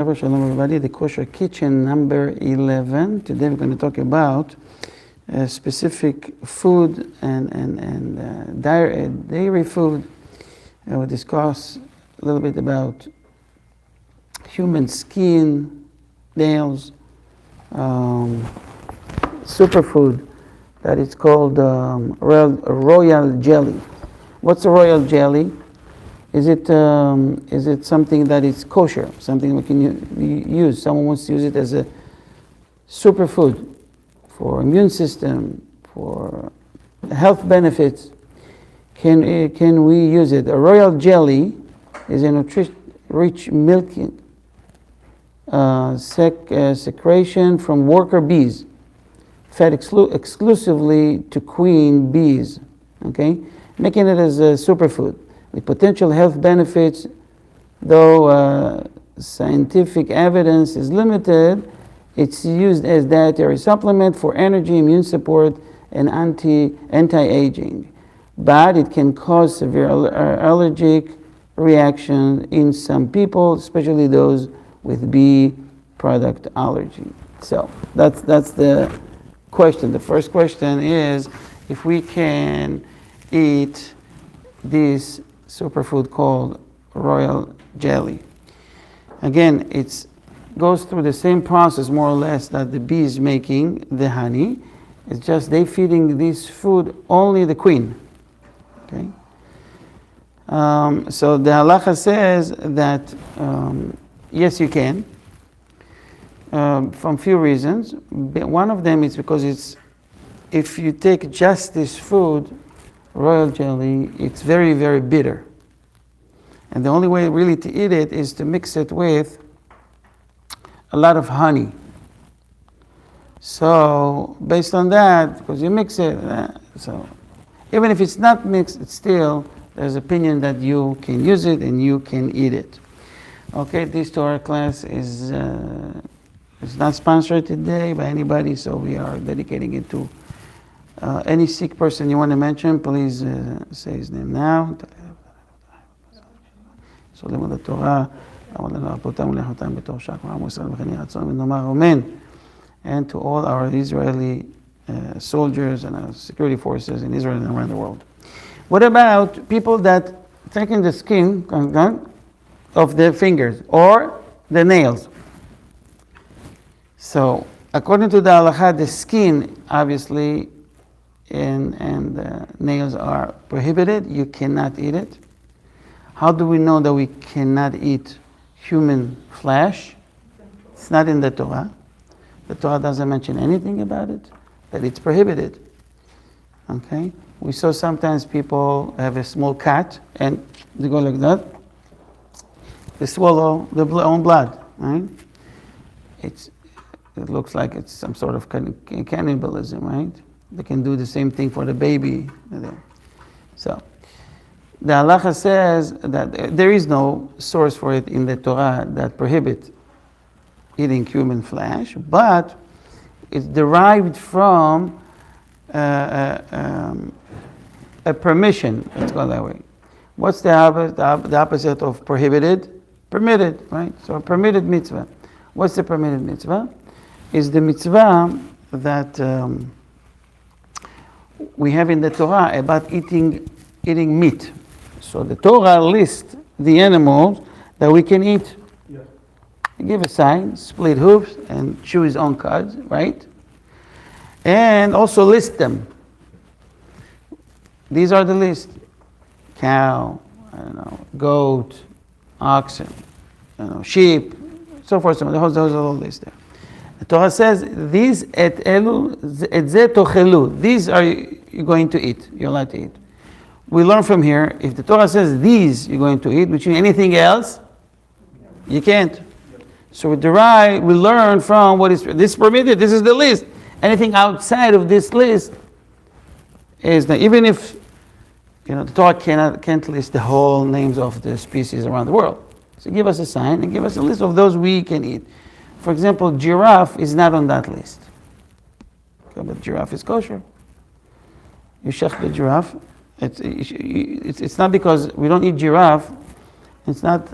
Shalom everybody, the Kosher Kitchen number 11. Today we're going to talk about specific food and dairy food. We'll discuss a little bit about human skin, nails, superfood that is called royal jelly. What's a royal jelly? Is it something that is kosher, something we can use? Someone wants to use it as a superfood for immune system, for health benefits. Can we use it? A royal jelly is a nutrition-rich milk secretion from worker bees, fed exclusively to queen bees. Okay, making it as a superfood. With potential health benefits, though scientific evidence is limited, it's used as dietary supplement for energy, immune support, and anti-aging. But it can cause severe allergic reaction in some people, especially those with bee product allergy. So that's the question. The first question is if we can eat this superfood called royal jelly. Again, it goes through the same process more or less that the bee is making the honey. It's just they feeding this food only the queen. Okay. So the halacha says that yes, you can, from few reasons. One of them is because if you take just this food, royal jelly, it's very, very bitter. And the only way really to eat it is to mix it with a lot of honey. So based on that, because you mix it, so even if it's not mixed, it's still, there's opinion that you can use it and you can eat it. Okay, this Torah class is not sponsored today by anybody, so we are dedicating it to any sick person you want to mention, please say his name now. And to all our Israeli soldiers and our security forces in Israel and around the world. What about people that taking the skin of their fingers or the nails? So according to the halakha, the skin obviously and nails are prohibited. You cannot eat it. How do we know that we cannot eat human flesh? It's not in the Torah. The Torah doesn't mention anything about it, that it's prohibited. Okay? We saw sometimes people have a small cat and they go like that. They swallow their own blood, right? It looks like it's some sort of cannibalism, right? They can do the same thing for the baby. So, the halacha says that there is no source for it in the Torah that prohibits eating human flesh, but it's derived from a permission, let's go that way. What's the opposite of prohibited? Permitted, right? So a permitted mitzvah. What's the permitted mitzvah? Is the mitzvah that we have in the Torah about eating meat. So the Torah lists the animals that we can eat. Yeah. Give a sign, split hoofs, and chew his own cuds, right? And also list them. These are the list. Cow, goat, oxen, sheep, so forth. So those are all listed there. The Torah says, these et ze tochelu. These are you going to eat. You're allowed to eat. We learn from here, if the Torah says these you're going to eat, which means anything else, you can't. So we learn from what is this permitted, this is the list. Anything outside of this list is not, even if the Torah can't list the whole names of the species around the world. So give us a sign and give us a list of those we can eat. For example, giraffe is not on that list. Okay, but giraffe is kosher. You shech the giraffe. It's not because we don't eat giraffe. It's not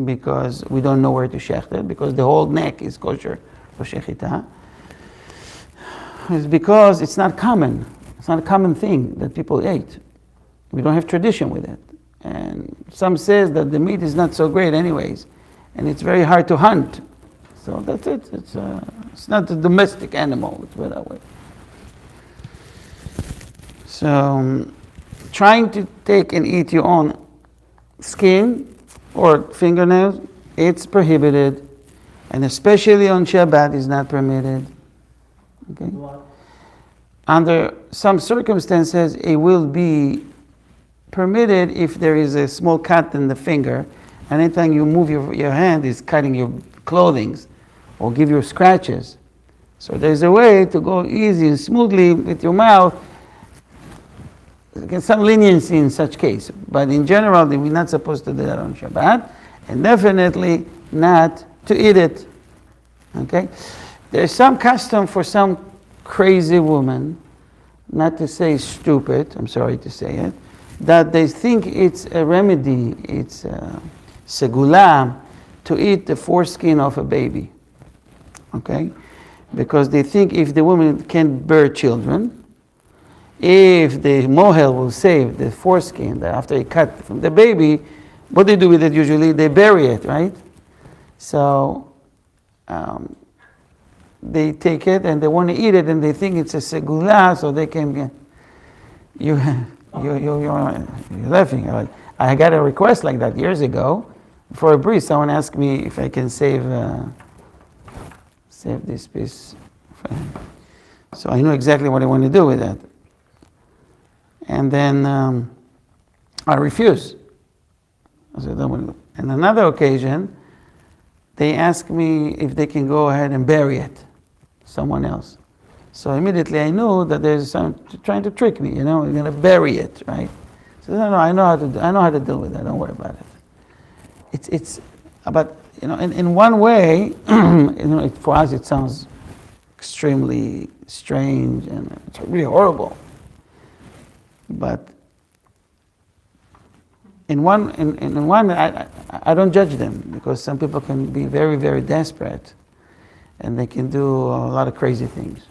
because we don't know where to shecht it, because the whole neck is kosher for shechita. It's because it's not common. It's not a common thing that people ate. We don't have tradition with it. And some says that the meat is not so great anyways, and it's very hard to hunt. So that's it. It's not a domestic animal, let's put it that way. So trying to take and eat your own skin or fingernails, it's prohibited, and especially on Shabbat is not permitted. Okay? What? Under some circumstances, it will be permitted if there is a small cut in the finger. Anytime you move your hand is cutting your clothing or give you scratches. So there's a way to go easy and smoothly with your mouth. Get some leniency in such case, but in general, we're not supposed to do that on Shabbat, and definitely not to eat it. Okay? There's some custom for some crazy woman, not to say stupid, I'm sorry to say it, that they think it's a remedy, it's a segula, to eat the foreskin of a baby. Okay? Because they think if the woman can't bear children, if the mohel will save the foreskin that after he cut from the baby, what they do with it usually, they bury it, right? So they take it and they want to eat it and they think it's a segula, so they can. You're laughing. I got a request like that years ago for a bris. Someone asked me if I can save this piece. So I know exactly what I want to do with that. And then I refuse. I said, don't want to do. And another occasion, they asked me if they can go ahead and bury it, someone else. So immediately I knew that there's someone trying to trick me. We're going to bury it, right? So no, I know how to deal with that. Don't worry about it. It's about in one way, for us it sounds extremely strange and it's really horrible. But in one, I don't judge them, because some people can be very, very desperate, and they can do a lot of crazy things.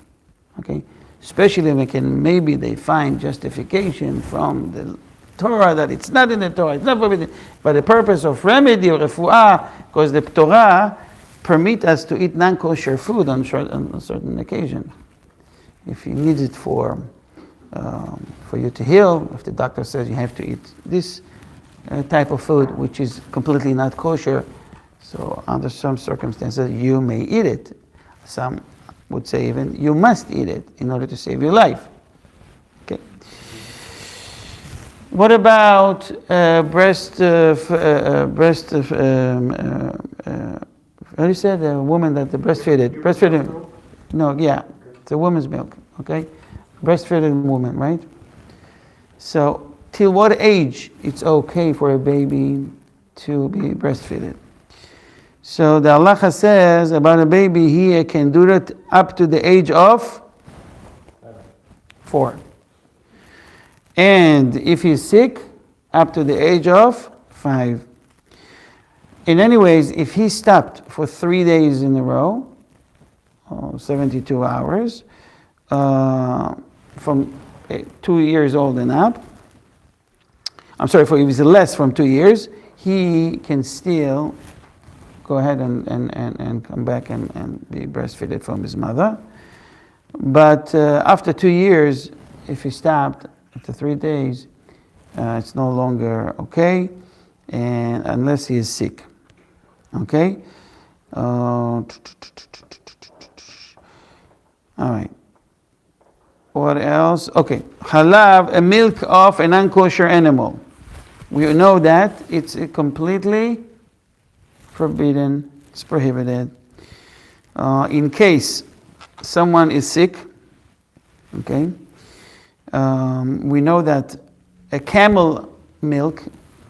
Okay, especially when maybe they find justification from the Torah that it's not in the Torah, it's not forbidden, but the purpose of remedy or refuah, because the Torah permit us to eat non-kosher food on certain occasions. If you need it for you to heal, if the doctor says you have to eat this type of food, which is completely not kosher, so under some circumstances you may eat it. Some would say even you must eat it in order to save your life. Okay. What about breast? How do you say the woman that the breastfeeding? No, yeah, it's a woman's milk. Okay. Breastfeeding woman, right? So, till what age it's okay for a baby to be breastfeeded? So the halacha says about a baby, he can do that up to the age of 4. And if he's sick, up to the age of 5. In any ways, if he stopped for 3 days in a row, 72 hours, from 2 years old and up, if he's less from 2 years, he can still go ahead and come back and be breastfeeded from his mother. But after 2 years, if he stopped after 3 days, it's no longer okay, and unless he is sick. Okay? All right. What else? Okay. Chalav, a milk of a non-kosher animal. We know that it's completely forbidden, it's prohibited. In case someone is sick, okay, we know that a camel milk,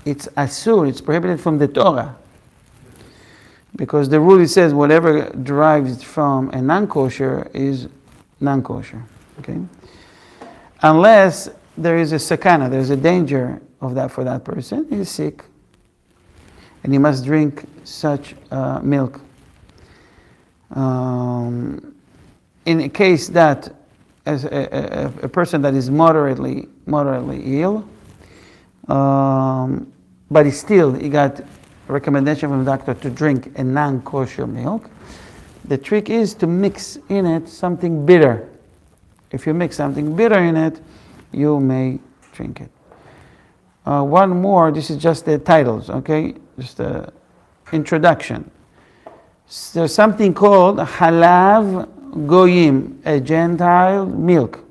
it's asur, it's prohibited from the Torah. Because the rule says whatever derives from a non-kosher is non-kosher, okay? Unless there is a sakana, there's a danger of that for that person, he's sick. and he must drink such milk. In a case that as a person that is moderately ill, but he got a recommendation from the doctor to drink a non-kosher milk, the trick is to mix in it something bitter. If you mix something bitter in it, you may drink it. One more, this is just the titles, okay? Just the introduction. There's something called chalav goyim, a Gentile milk.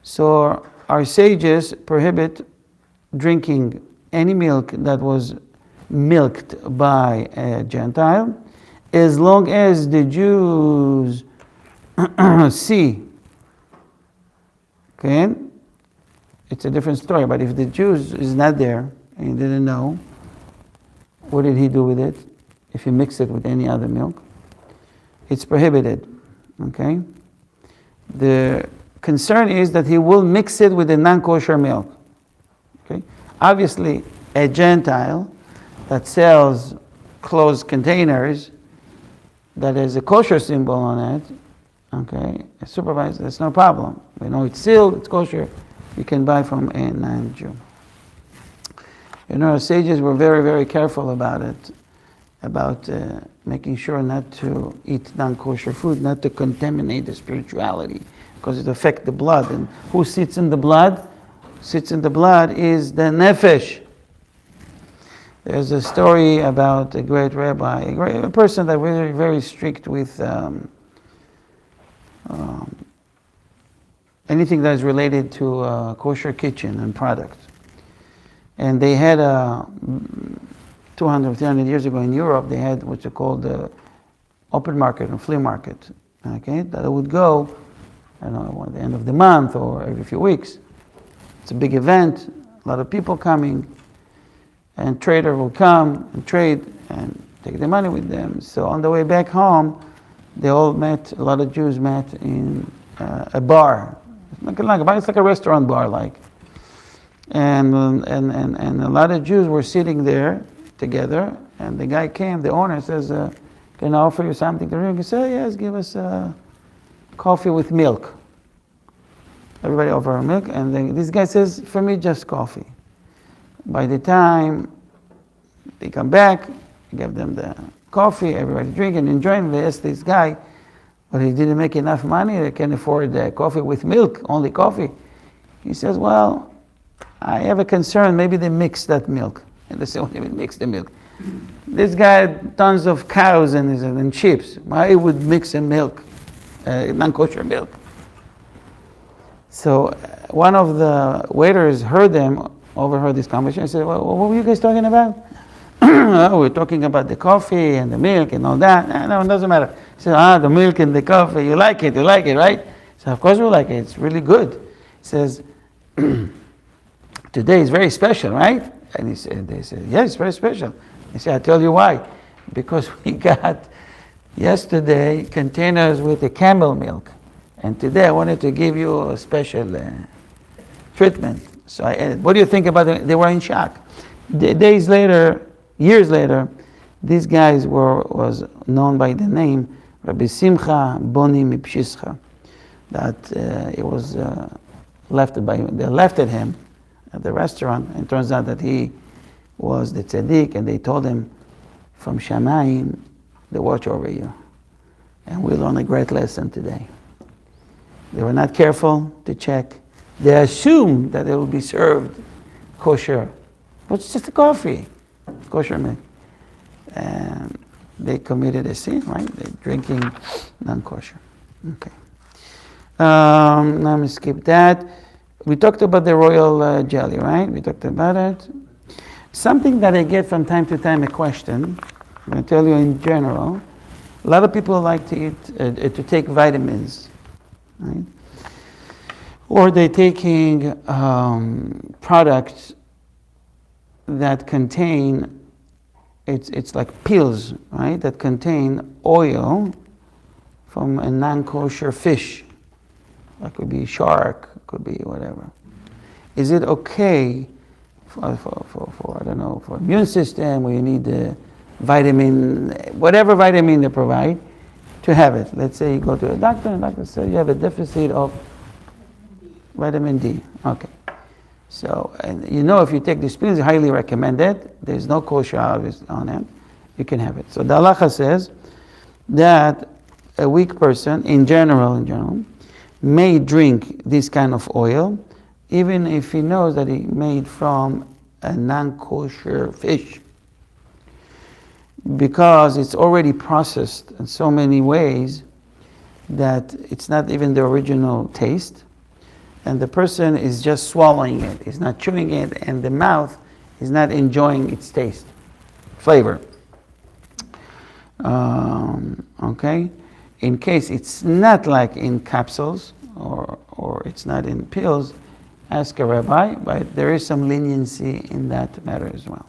So our sages prohibit drinking any milk that was milked by a Gentile, as long as the Jews see. Okay? It's a different story, but if the Jews is not there and he didn't know, what did he do with it? If he mixed it with any other milk, it's prohibited. Okay? The concern is that he will mix it with the non-kosher milk. Okay? Obviously, a Gentile that sells closed containers that has a kosher symbol on it, okay, a supervisor, that's no problem. We know it's sealed, it's kosher. You can buy from a non-Jew. Sages were very, very careful about it, about making sure not to eat non-kosher food, not to contaminate the spirituality, because it affects the blood. And who sits in the blood? Sits in the blood is the nefesh. There's a story about a great rabbi, a person that was very, very strict with anything that is related to kosher kitchen and products. And they had 200, 300 years ago in Europe, they had what's called the open market and flea market. Okay, that would go, I don't know, at the end of the month or every few weeks. It's a big event, a lot of people coming, and trader will come and trade and take the money with them. So on the way back home, they all met, a lot of Jews met in a bar. It's like a restaurant bar, like. And a lot of Jews were sitting there together, and the guy came, the owner says, can I offer you something to drink? He said, yes, give us coffee with milk. Everybody offer milk, and this guy says, for me, just coffee. By the time they come back, he gave them the coffee, everybody drinking, enjoying. They asked this guy, but he didn't make enough money, they can't afford coffee with milk, only coffee. He says, well, I have a concern, maybe they mix that milk. And they say, well, they mix the milk. This guy had tons of cows and sheep. Why would mix a milk, non-kosher milk? So one of the waiters overheard this conversation. I said, well, what were you guys talking about? Oh, we're talking about the coffee and the milk and all that. No, it doesn't matter. He said, the milk and the coffee, you like it, right? So of course we like it, it's really good. He says, today is very special, right? And they said, yes, it's very special. He said, I'll tell you why. Because we got yesterday containers with the camel milk. And today I wanted to give you a special treatment. So what do you think about it? They were in shock. Years later, these guys was known by the name Rabbi Simcha Boni Mipshischa. That it was they left at him at the restaurant, and it turns out that he was the tzaddik, and they told him, from Shamayim, they watch over you. And we learn a great lesson today. They were not careful to check. They assumed that it will be served kosher, but it's just a coffee, kosher milk. And they committed a sin, right? They're drinking non-kosher. Okay. Now I'm going to skip that. We talked about the royal jelly, right? We talked about it. Something that I get from time to time, a question, I'm going to tell you in general. A lot of people like to eat, to take vitamins, right? Or they're taking products that contain, it's like pills, right? That contain oil from a non-kosher fish. That could be shark, could be whatever. Is it okay for I don't know, for immune system, where you need the vitamin, whatever vitamin they provide, to have it. Let's say you go to a doctor, and the doctor says you have a deficit of vitamin D. Okay. So, and if you take these pills, highly recommended. There's no kosher on it. You can have it. So the halacha says that a weak person, in general, may drink this kind of oil, even if he knows that it's made from a non-kosher fish, because it's already processed in so many ways that it's not even the original taste, and the person is just swallowing it, he's not chewing it, and the mouth is not enjoying its taste, flavor. Okay? In case it's not like in capsules or it's not in pills, ask a rabbi, but there is some leniency in that matter as well.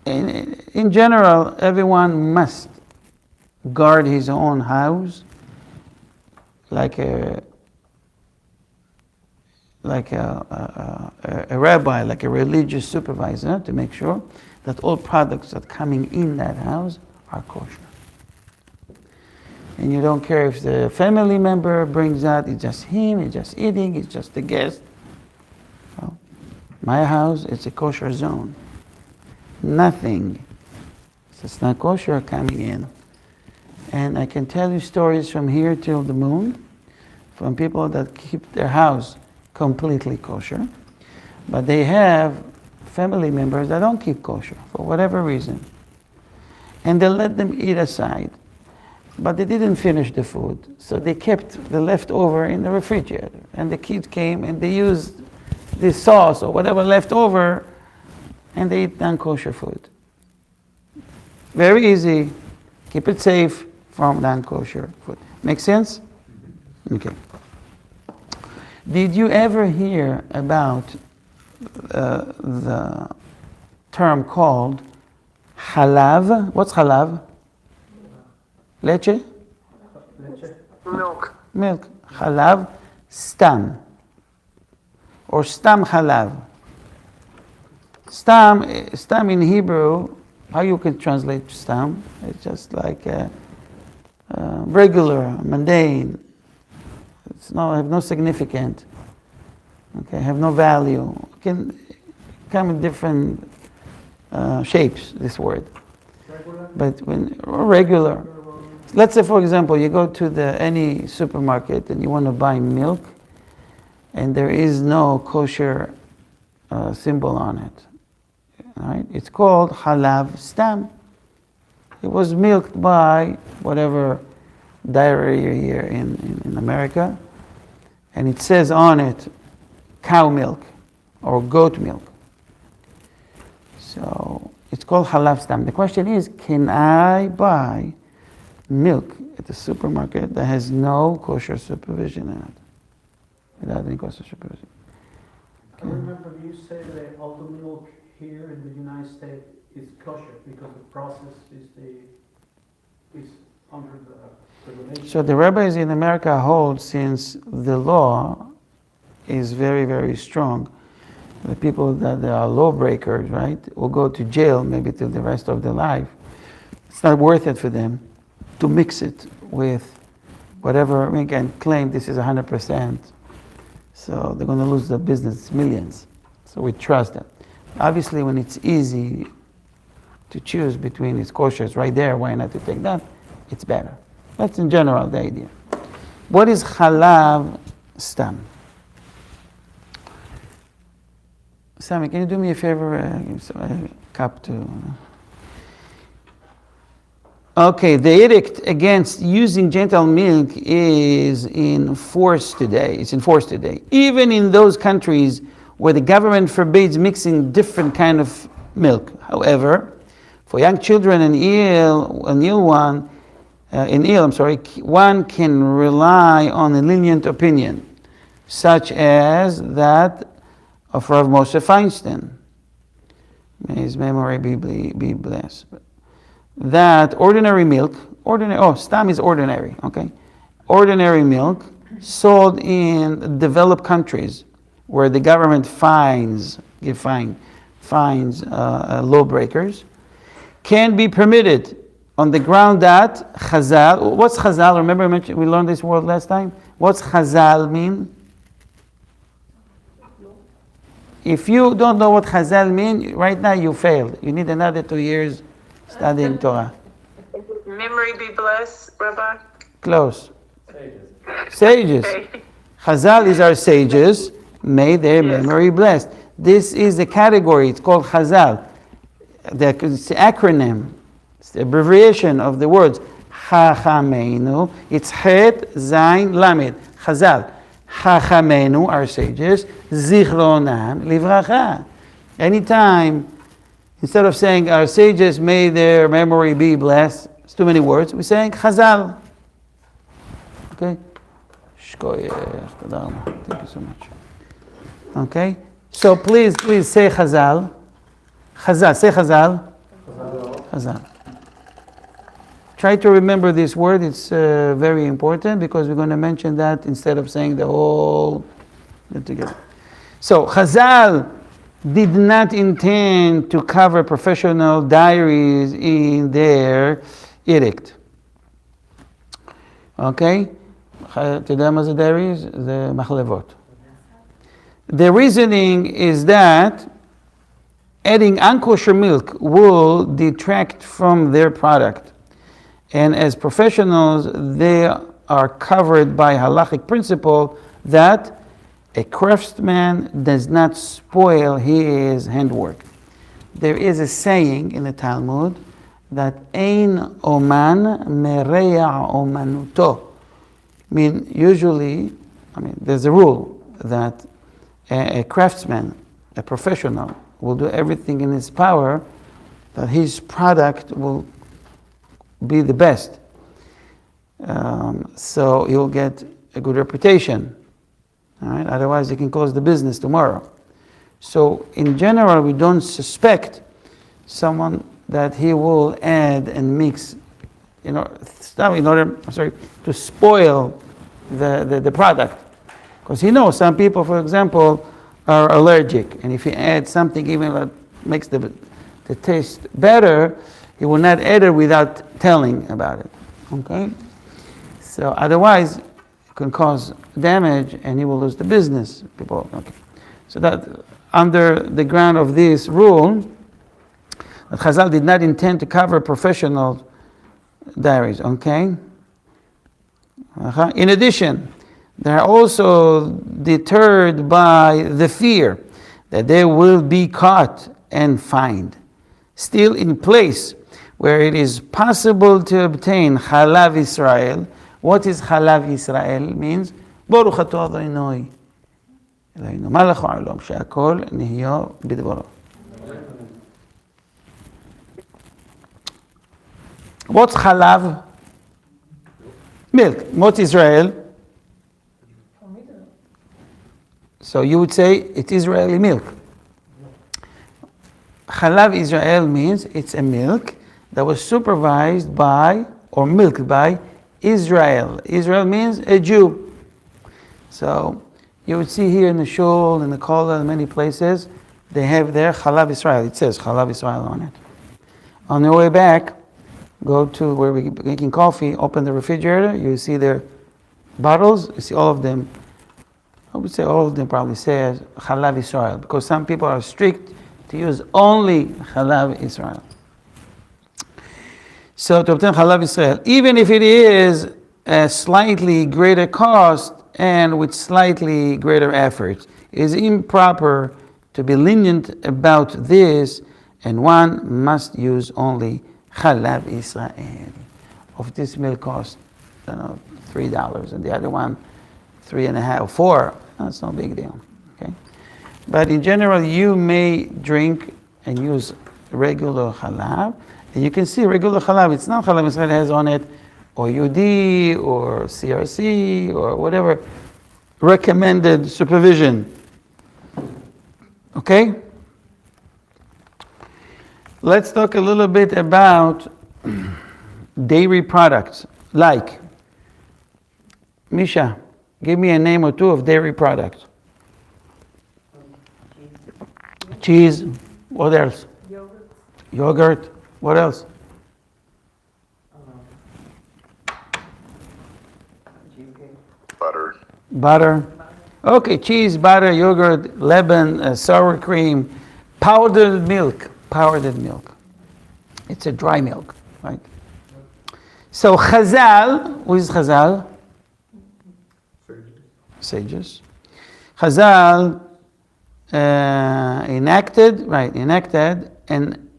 In general, everyone must guard his own house like a rabbi, like a religious supervisor, to make sure that all products that are coming in that house are kosher. And you don't care if the family member brings out, it's just him, he's just eating, it's just the guest. Well, my house, it's a kosher zone. Nothing that's not kosher coming in. And I can tell you stories from here till the moon, from people that keep their house completely kosher, but they have family members that don't keep kosher for whatever reason. And they let them eat aside. But they didn't finish the food, so they kept the leftover in the refrigerator. And the kids came and they used this sauce or whatever left over, and they eat non-kosher food. Very easy. Keep it safe from non-kosher food. Make sense? Okay. Did you ever hear about the term called chalav? What's chalav? Leche? Milk. Milk. Chalav, stam. Or stam chalav. Stam in Hebrew, how you can translate stam? It's just like regular, mundane. Have no significance. Okay, have no value. Can come in different shapes, this word. Regular? But when regular. Let's say, for example, you go to any supermarket and you want to buy milk, and there is no kosher symbol on it. Right? It's called chalav stam. It was milked by whatever dairy here in America, and it says on it cow milk or goat milk. So it's called chalav stam. The question is, can I buy milk at the supermarket that has no kosher supervision in it, without any kosher supervision? I remember you said that all the milk here in the United States is kosher because the process is under the regulation. So the rabbis in America hold, since the law is very, very strong, the people that are lawbreakers, right, will go to jail maybe till the rest of their life. It's not worth it for them to mix it with whatever we can claim this is 100%. So they're going to lose their business, millions. So we trust them. Obviously, when it's easy to choose between it's kosher, it's right there, why not to take that? It's better. That's in general the idea. What is chalav stam? Sammy, can you do me a favor? A cup to... Okay, the edict against using genital milk is in force today. It's enforced today. Even in those countries where the government forbids mixing different kind of milk. However, for young children and one can rely on a lenient opinion, such as that of Rav Moshe Feinstein. May his memory be blessed. That ordinary milk, stam is ordinary, okay? Ordinary milk sold in developed countries where the government fines lawbreakers can be permitted on the ground that chazal. What's chazal? Remember we learned this word last time. What's chazal mean? If you don't know what chazal mean, right now you failed. You need another 2 years studying Torah. Memory be blessed, Rabbi. Close. Sages. Okay. Chazal is our sages. May their memory blessed. This is the category. It's called chazal. It's the acronym. It's the abbreviation of the words Chachameinu. It's Het, Zayin, Lamed. Chazal. Chachameinu, our sages. Zichronam, Livracha. Anytime, instead of saying our sages, may their memory be blessed, it's too many words, we're saying Chazal. Okay? Shkoyech. Thank you so much. Okay? So please say Chazal. Chazal, say Chazal. Chazal. Try to remember this word. It's very important because we're going to mention that instead of saying the whole together. So Chazal did not intend to cover professional diaries in their edict. Okay? אתה יודע מה זה diaries? זה מחלבות. The reasoning is that adding non-kosher milk will detract from their product. And as professionals, they are covered by halachic principle that a craftsman does not spoil his handwork. There is a saying in the Talmud that ein oman mereya omanuto. There's a rule that a craftsman, a professional, will do everything in his power that his product will be the best. So he'll get a good reputation. All right? Otherwise, he can close the business tomorrow. So in general, we don't suspect someone that he will add and mix, stuff in order, to spoil the product. Because some people, for example, are allergic, and if he adds something even that makes the taste better, he will not add it without telling about it. Okay? So otherwise, it can cause damage, and he will lose the business. So that under the ground of this rule, that Chazal did not intend to cover professional diaries. Okay? In addition, they are also deterred by the fear that they will be caught and fined. Still in place where it is possible to obtain chalav Yisrael. What is chalav Yisrael? Means Baruch atah Adonai Eloheinu melech haolam she'akol nihya b'dvaro. What's chalav? Milk. What's Israel? So you would say it's Israeli milk. Chalav Israel means it's a milk that was supervised by or milked by Israel. Israel means a Jew. So you would see here in the shul, in the kollel, in many places, they have their Chalav Israel. It says Chalav Israel on it. On the way back, go to where we're making coffee, open the refrigerator, you see their bottles, you see all of them. I would say all of them probably says Chalav Israel, because some people are strict to use only Chalav Israel. So to obtain Chalav Israel, even if it is a slightly greater cost and with slightly greater effort, it is improper to be lenient about this, and one must use only Chalav Israel. Of this milk cost, $3, and the other one $3.50 or $4. That's no big deal. Okay, but in general, you may drink and use regular chalav, and you can see regular chalav. It's not Chalav Israel has on it, or UD, or CRC, or whatever recommended supervision. Okay. Let's talk a little bit about dairy products, like Misha. Give me a name or two of dairy products. Cheese. What else? Yogurt. What else? Butter. Okay, cheese, butter, yogurt, lebanon, sour cream, powdered milk. Powdered milk. It's a dry milk, right? So Chazal, who is Chazal? Sages. Chazal enacted an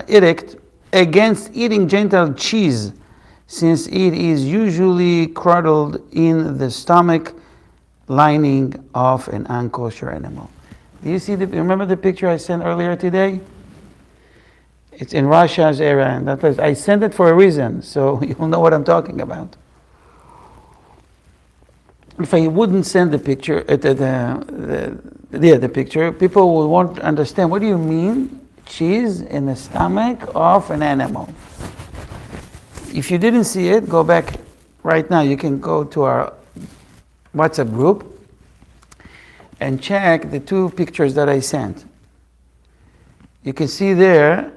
edict against eating Gentile cheese, since it is usually curdled in the stomach lining of an non-kosher animal. Do you see remember the picture I sent earlier today? It's in Russia's area, and that place. I sent it for a reason, so you'll know what I'm talking about. If I wouldn't send the picture, the picture, people will want to understand, what do you mean, cheese in the stomach of an animal? If you didn't see it, go back right now. You can go to our WhatsApp group and check the two pictures that I sent. You can see there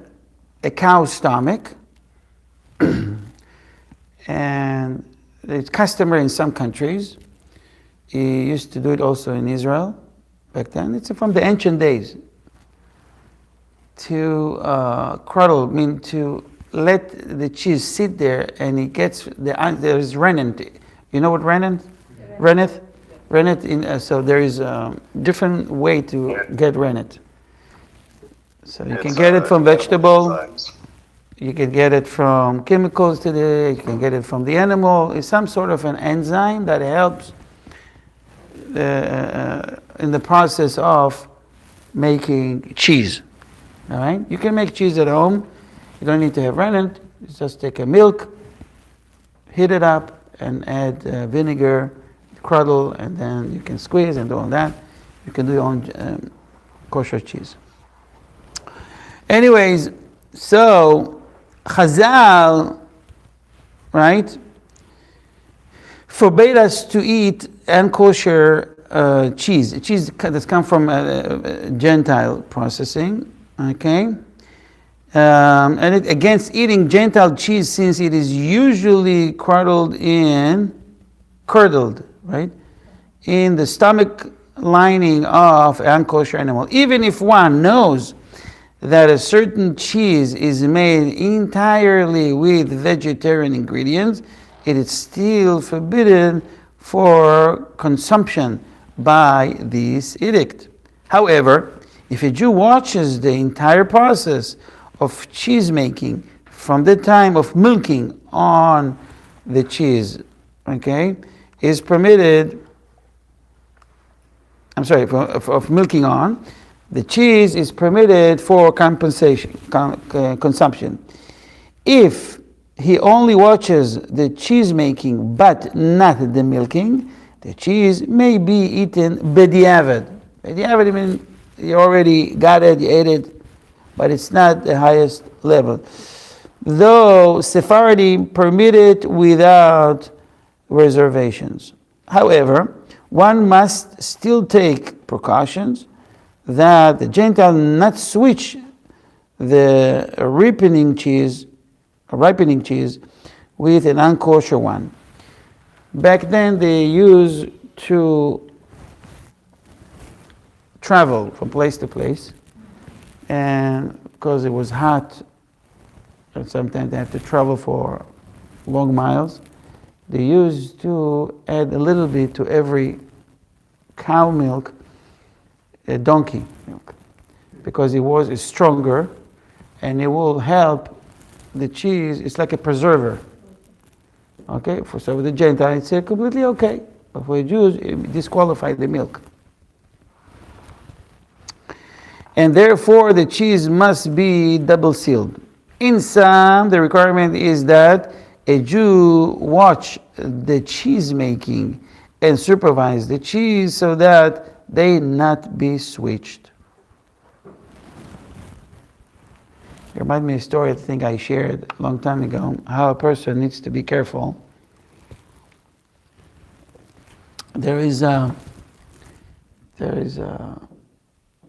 a cow's stomach, and it's customary in some countries. He used to do it also in Israel back then. It's from the ancient days. To curdle, to let the cheese sit there, and it gets there's rennet. You know what rennet? Rennet. Rennet. So there is a different way to get rennet. So you can get it from vegetable. You can get it from chemicals today. You can get it from the animal. It's some sort of an enzyme that helps in the process of making cheese. All right. You can make cheese at home. You don't need to have rennet. You just take a milk, heat it up, and add vinegar, curdle, and then you can squeeze and do all that. You can do your own kosher cheese. Anyways, so Chazal, right, forbade us to eat non-kosher cheese that's come from Gentile processing, okay? And against eating Gentile cheese, since it is usually curdled, right, in the stomach lining of an kosher animal. Even if one knows that a certain cheese is made entirely with vegetarian ingredients, it is still forbidden for consumption by this edict. However, if a Jew watches the entire process of cheese making from the time of milking on the cheese, okay, is permitted, of milking on, the cheese is permitted for consumption. If he only watches the cheese making but not the milking, the cheese may be eaten b'diavad. B'diavad means you already got it, you ate it, but it's not the highest level. Though Sephardi permit it without reservations. However, one must still take precautions that the Gentile not switch the ripening cheese with an non-kosher one. Back then they used to travel from place to place, and because it was hot, and sometimes they had to travel for long miles, they used to add a little bit to every cow milk, a donkey milk, because it's stronger, and it will help the cheese. It's like a preserver. Okay, so with the Gentiles, it's completely okay, but for the Jews, it disqualified the milk. And therefore, the cheese must be double sealed. In some, the requirement is that a Jew watch the cheese making and supervise the cheese so that they not be switched. It reminds me of a story I think I shared a long time ago, how a person needs to be careful. there is a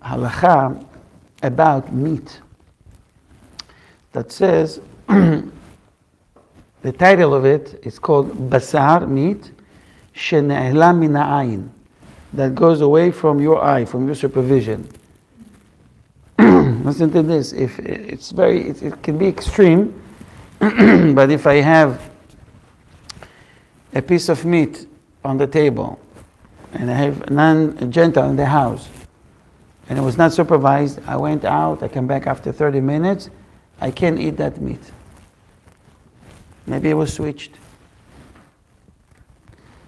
halakha about meat that says, the title of it is called Basar, meat, shene'ela min ha'ayin, that goes away from your eye, from your supervision. Listen to this. If it can be extreme, but if I have a piece of meat on the table and I have a non-Gentile in the house and it was not supervised, I went out, I come back after 30 minutes, I can't eat that meat. Maybe it was switched.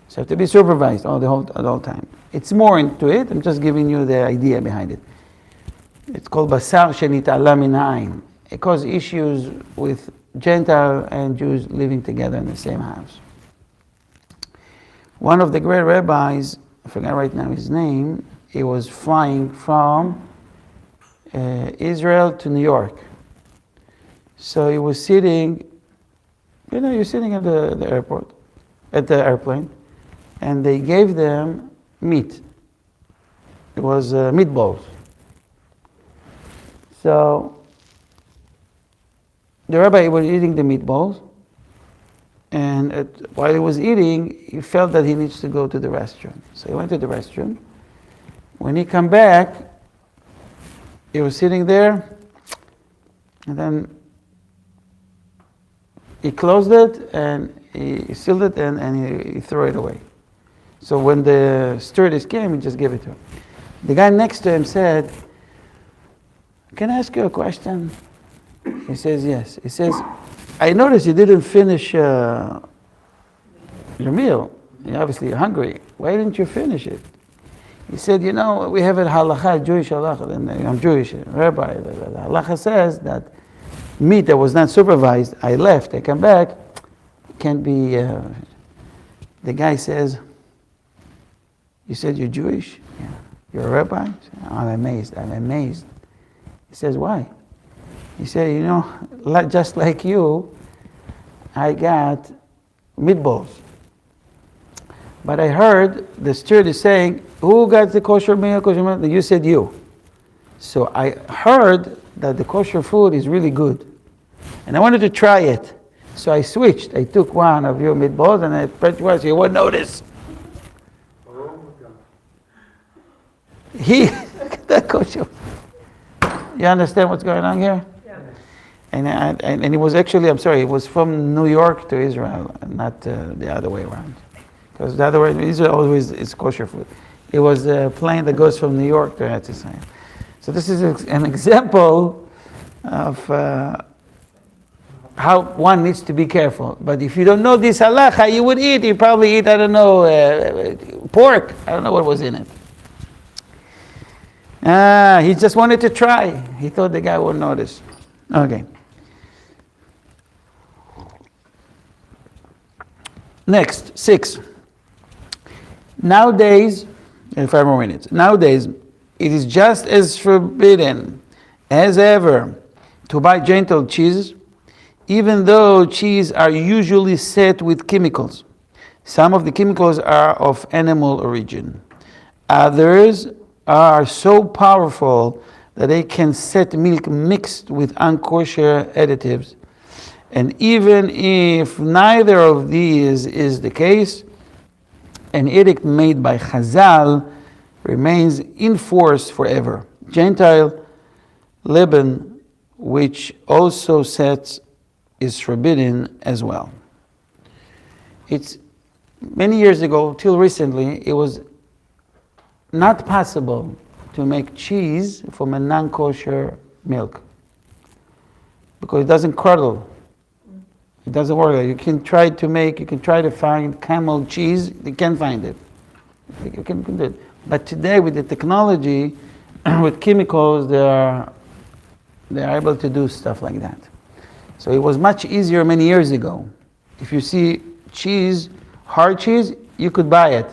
So I have to be supervised all the whole time. It's more into it, I'm just giving you the idea behind it. It's called Basar Shenita'ala min ha'ayin. It causes issues with Gentile and Jews living together in the same house. One of the great rabbis, I forgot right now his name, he was flying from Israel to New York. So he was sitting, you're sitting at the airport, at the airplane, and they gave them meat. It was meatballs. So the rabbi was eating the meatballs, and while he was eating, he felt that he needs to go to the restroom. So he went to the restroom. When he came back, he was sitting there, and then he closed it, and he sealed it, and he threw it away. So when the stewardess came, he just gave it to him. The guy next to him said, "Can I ask you a question?" He says, "Yes." He says, "I noticed you didn't finish your meal. Obviously you're hungry. Why didn't you finish it?" He said, "We have a halakha, Jewish halakha, and I'm Jewish, Rabbi. The halakha says that meat that was not supervised, I left, I come back, can't be..." The guy says, "You said you're Jewish? Yeah. You're a rabbi?" I'm amazed. He says, "Why?" He said, just like you, I got meatballs. But I heard the stewardess saying, "Who got the kosher meal, kosher meal?" You said you. So I heard that the kosher food is really good. And I wanted to try it. So I switched. I took one of your meatballs and I spread yours. You won't notice. Oh my God. Look at that kosher. You understand what's going on here? Yeah. And he was actually, he was from New York to Israel, not the other way around. Because the other way, Israel always is kosher food. It was a plane that goes from New York to Eretz Yisrael. So this is an example of how one needs to be careful. But if you don't know this halacha, you would eat. You probably eat, pork. I don't know what was in it. He just wanted to try. He thought the guy would notice. Okay. Next, 6. Nowadays, in 5 more minutes. Nowadays, it is just as forbidden as ever to buy Gentile cheese, even though cheese are usually set with chemicals. Some of the chemicals are of animal origin. Others are so powerful that they can set milk mixed with non-kosher additives. And even if neither of these is the case, an edict made by Chazal remains in force forever. Gentile leaven, which also sets, is forbidden as well. It's many years ago, till recently, it was not possible to make cheese from a non-kosher milk because it doesn't curdle. It doesn't work. You can try to find camel cheese, you can't find it. You can do it. But today with the technology, with chemicals, they are able to do stuff like that. So it was much easier many years ago. If you see cheese, hard cheese, you could buy it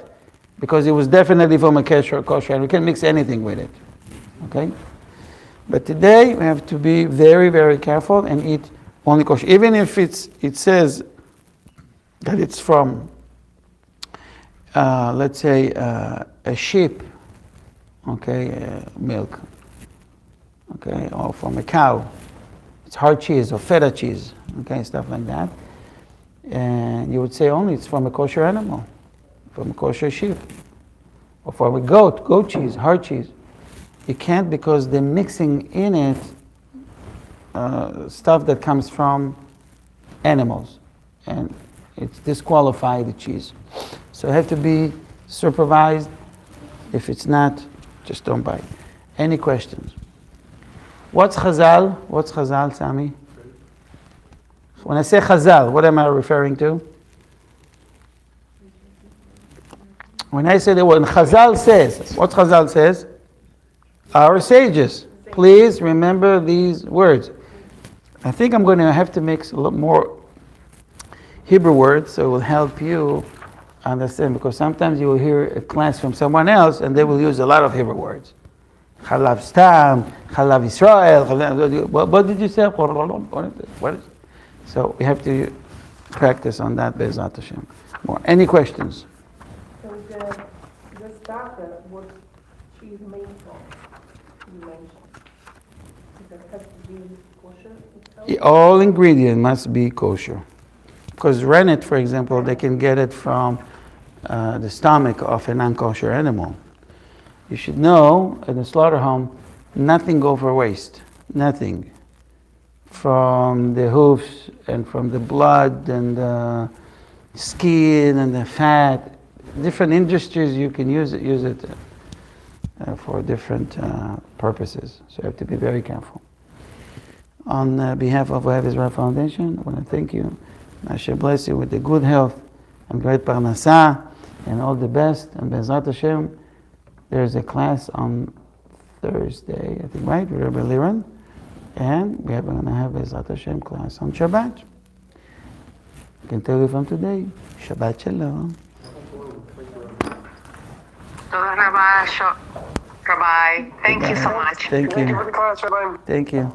because it was definitely from a kosher, and we can mix anything with it. Okay? But today we have to be very, very careful and eat only kosher. Even if it says that it's from let's say a sheep, okay, milk, okay, or from a cow. It's hard cheese or feta cheese, okay, stuff like that. And you would say only it's from a kosher animal, from a kosher sheep, or from a goat cheese, hard cheese. You can't because they're mixing in it stuff that comes from animals, and it's disqualified the cheese. So it has to be supervised. If it's not, just don't buy it. Any questions? What's Chazal? What's Chazal, Sami? When I say Chazal, what am I referring to? When I say the word, Chazal says, what Chazal says? Our sages, please remember these words. I think I'm going to have to mix a lot more Hebrew words so it will help you understand, because sometimes you will hear a class from someone else and they will use a lot of Hebrew words. Chalav stam, chalav Yisrael, what did you say? What is it? So we have to practice on that, Be'ezrat Hashem. More. Any questions? So the starter, what cheese made from, you mentioned, does that have to be kosher itself? All ingredient must be kosher. Because rennet, for example, they can get it from the stomach of a non-kosher animal. You should know, at the slaughter home, nothing go for waste. Nothing. From the hoofs and from the blood and the skin and the fat. Different industries you can use it for different purposes. So you have to be very careful. On behalf of Ohev Israel Foundation, I want to thank you. Hashem bless you with the good health and great parnasah and all the best. And Be'ezrat Hashem, there's a class on Thursday, I think, right? With Rabbi Liran. And we are going to have Be'ezrat Hashem class on Shabbat. I can tell you from today, Shabbat Shalom. Rabbi, thank you so much. Thank you. Thank you for the class, Rabbi. Thank you.